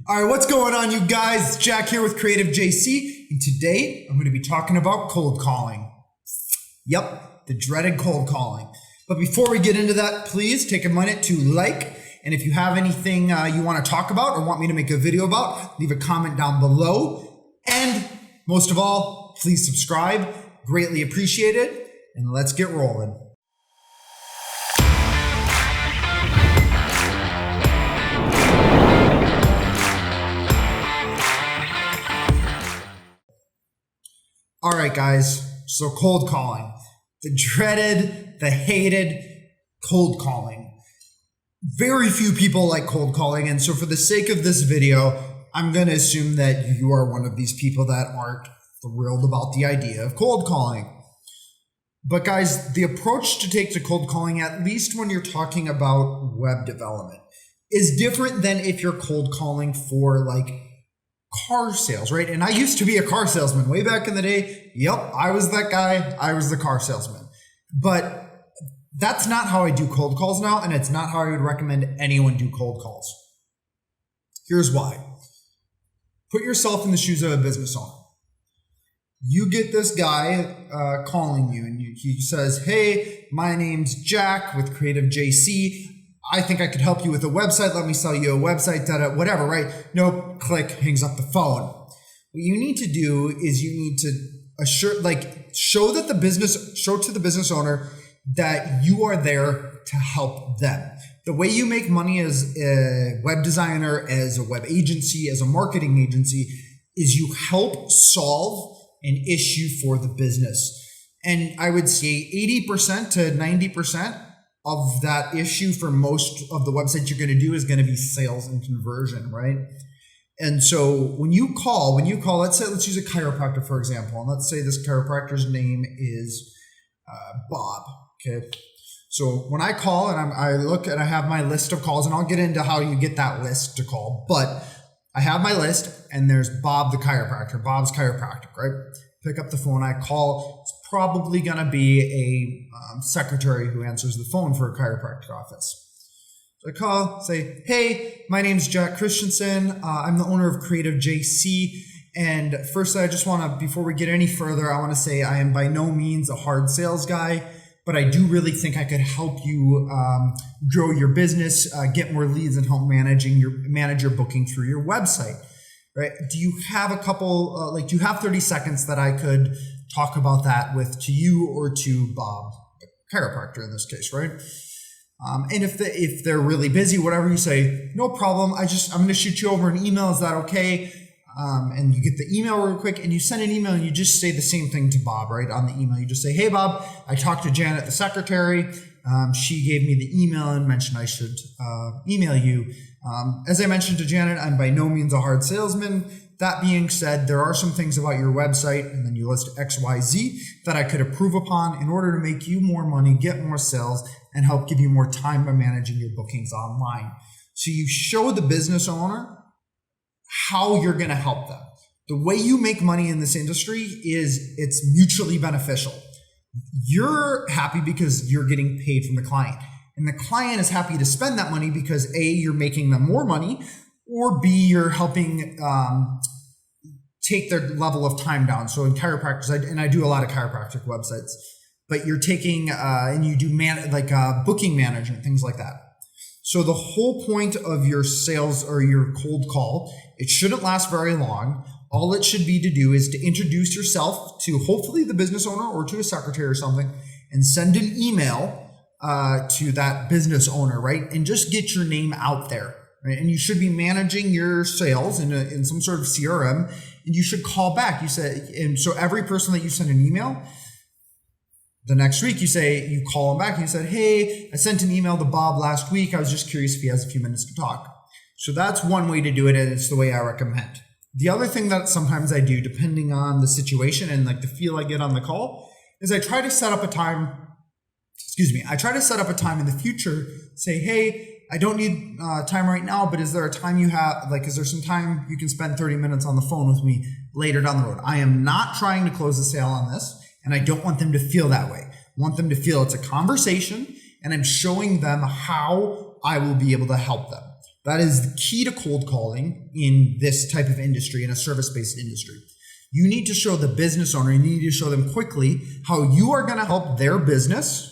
All right, what's going on, you guys? Jack here with Creative JC, and today I'm going to be talking about cold calling. Yep, the dreaded cold calling. But before we get into that, please take a minute to like, and if you have anything you want to talk about or want me to make a video about, leave a comment down below. And most of all, please subscribe. Greatly appreciated, and let's get rolling. All right, guys, so cold calling, the dreaded, the hated cold calling. Very few people like cold calling, and so for the sake of this video, I'm going to assume that you are one of these people that aren't thrilled about the idea of cold calling. But guys, the approach to take to cold calling, at least when you're talking about web development, is different than if you're cold calling for like car sales, right? And I used to be a car salesman way back in the day. Yep, I was that guy. I was the car salesman. But that's not how I do cold calls now, and it's not how I would recommend anyone do cold calls. Here's why. Put yourself in the shoes of a business owner. You get this guy calling you, and he says, "Hey, my name's Jack with Creative JC. I think I could help you with a website. Let me sell you a website, whatever," right? Nope, click, hangs up the phone. What you need to do is you need to show to the business owner that you are there to help them. The way you make money as a web designer, as a web agency, as a marketing agency, is you help solve an issue for the business. And I would say 80% to 90% of that issue for most of the websites you're going to do is going to be sales and conversion, right? And so when you call, let's use a chiropractor, for example, and let's say this chiropractor's name is Bob, okay? So when I call and I look and I have my list of calls, and I'll get into how you get that list to call, but I have my list and there's Bob the chiropractor, Bob's chiropractic, right? Pick up the phone, I call. It's probably going to be a secretary who answers the phone for a chiropractic office. So I call, say, "Hey, my name's Jack Christensen. I'm the owner of Creative JC. And first, I just want to, before we get any further, I want to say I am by no means a hard sales guy, but I do really think I could help you grow your business, get more leads, and help manage your booking through your website." Right? Do you have a couple, do you have 30 seconds that I could talk about that to you or to Bob, the chiropractor in this case, right? And if they're really busy, whatever, you say, "No problem. I'm going to shoot you over an email. Is that okay?" And you get the email real quick, and you send an email, and you just say the same thing to Bob, right? On the email, you just say, "Hey, Bob, I talked to Janet, the secretary. She gave me the email and mentioned I should email you. As I mentioned to Janet, I'm by no means a hard salesman. That being said, there are some things about your website," and then you list XYZ, "that I could improve upon in order to make you more money, get more sales, and help give you more time by managing your bookings online." So you show the business owner how you're going to help them. The way you make money in this industry is it's mutually beneficial. You're happy because you're getting paid from the client. And the client is happy to spend that money because A, you're making them more money, or B, you're helping take their level of time down. So in chiropractors, and I do a lot of chiropractic websites, but you're taking, and you do booking management, things like that. So the whole point of your sales or your cold call, it shouldn't last very long. All it should be to do is to introduce yourself to hopefully the business owner or to a secretary or something, and send an email to that business owner, right? And just get your name out there, right? And you should be managing your sales in some sort of CRM, and you should call back. And so every person that you send an email, the next week you call them back and you said, "Hey, I sent an email to Bob last week. I was just curious if he has a few minutes to talk." So that's one way to do it, and it's the way I recommend. The other thing that sometimes I do, depending on the situation and the feel I get on the call, is I try to set up a time in the future, say, "Hey, I don't need time right now, but is there a time you have, is there some time you can spend 30 minutes on the phone with me later down the road?" I am not trying to close a sale on this, and I don't want them to feel that way. I want them to feel it's a conversation, and I'm showing them how I will be able to help them. That is the key to cold calling in this type of industry, in a service-based industry. You need to show the business owner, you need to show them quickly how you are going to help their business,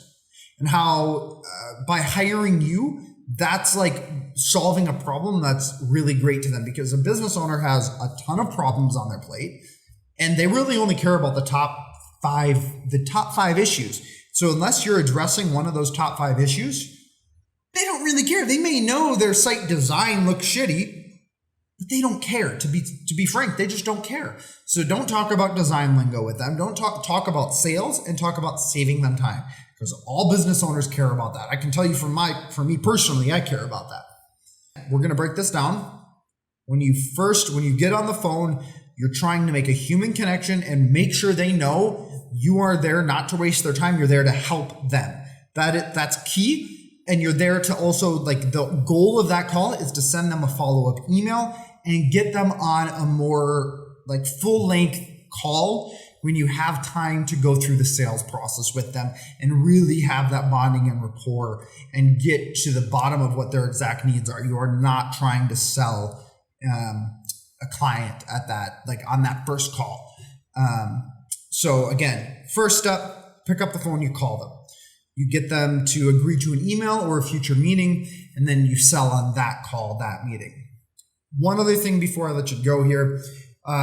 and how by hiring you, that's like solving a problem that's really great to them, because a business owner has a ton of problems on their plate and they really only care about the top five issues. So unless you're addressing one of those top 5 issues, they don't really care. They may know their site design looks shitty, but they don't care. To be frank, they just don't care. So don't talk about design lingo with them. Don't talk about sales, and talk about saving them time, because all business owners care about that. I can tell you for me personally, I care about that. We're going to break this down. When you get on the phone, you're trying to make a human connection and make sure they know you are there not to waste their time. You're there to help them. That's key. And you're there to also, like, the goal of that call is to send them a follow-up email and get them on a more like full-length call when you have time to go through the sales process with them and really have that bonding and rapport and get to the bottom of what their exact needs are. You are not trying to sell a client at that, like on that first call. So again, first step, pick up the phone, you call them. You get them to agree to an email or a future meeting, and then you sell on that call, that meeting. One other thing before I let you go here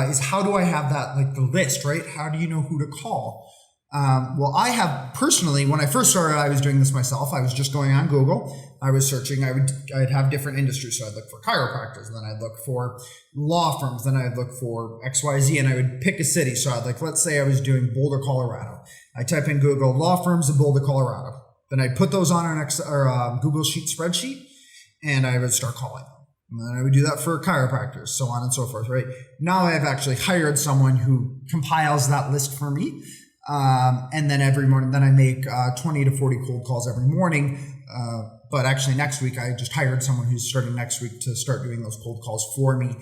is, how do I have that, like the list, right? How do you know who to call? Well, I have personally, when I first started, I was doing this myself. I was just going on Google. I was searching. I'd have different industries. So I'd look for chiropractors, and then I'd look for law firms. Then I'd look for XYZ, and I would pick a city. So I'd like, let's say I was doing Boulder, Colorado. I type in Google law firms in Boulder, Colorado. Then I'd put those on an Google Sheet spreadsheet, and I would start calling. And then I would do that for chiropractors, so on and so forth, right? Now I've actually hired someone who compiles that list for me. And then every morning, then I make 20 to 40 cold calls every morning. But actually next week, I just hired someone who's starting next week to start doing those cold calls for me.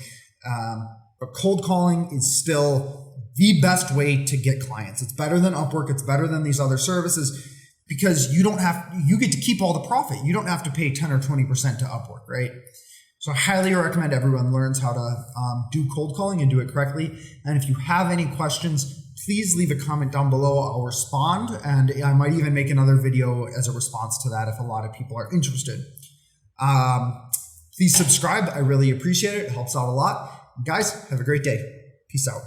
But cold calling is still the best way to get clients. It's better than Upwork. It's better than these other services, because you get to keep all the profit. You don't have to pay 10 or 20% to Upwork, right? So I highly recommend everyone learns how to do cold calling and do it correctly. And if you have any questions, please leave a comment down below. I'll respond, and I might even make another video as a response to that if a lot of people are interested. Please subscribe. I really appreciate it. It helps out a lot. Guys, have a great day. Peace out.